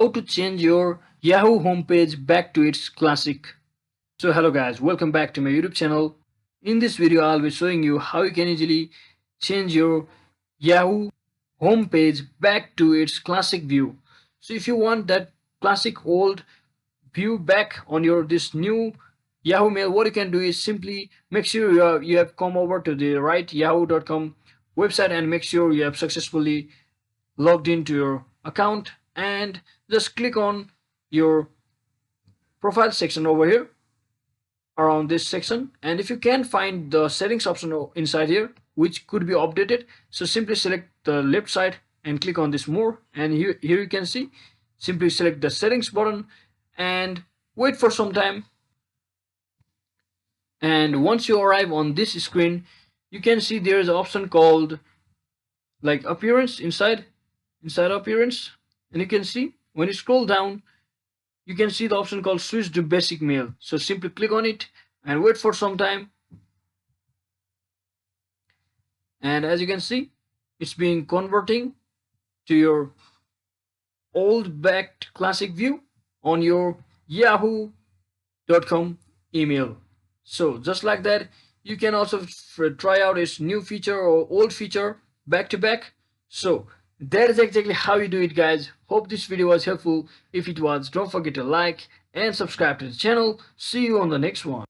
how to change your Yahoo homepage back to its classic. So hello guys, welcome back to my YouTube channel. In this video I'll be showing you how you can easily change your Yahoo homepage back to its classic view. So if you want that classic old view back on your this new Yahoo Mail, what you can do is simply make sure you have come over to the right yahoo.com website and make sure you have successfully logged into your account, and just click on your profile section over here around this section. And if you can find the settings option inside here which could be updated, so simply select the left side and click on this more, and here you can see simply select the settings button and wait for some time. And once you arrive on this screen, you can see there is an option called like appearance inside appearance, and you can see when you scroll down you can see the option called switch to basic mail. So simply click on it and wait for some time, and as you can see it's being converting to your old backed classic view on your yahoo.com email. So just like that, you can also try out its new feature or old feature back to back. So that is exactly how you do it, guys. Hope this video was helpful. If it was, don't forget to like and subscribe to the channel. See you on the next one.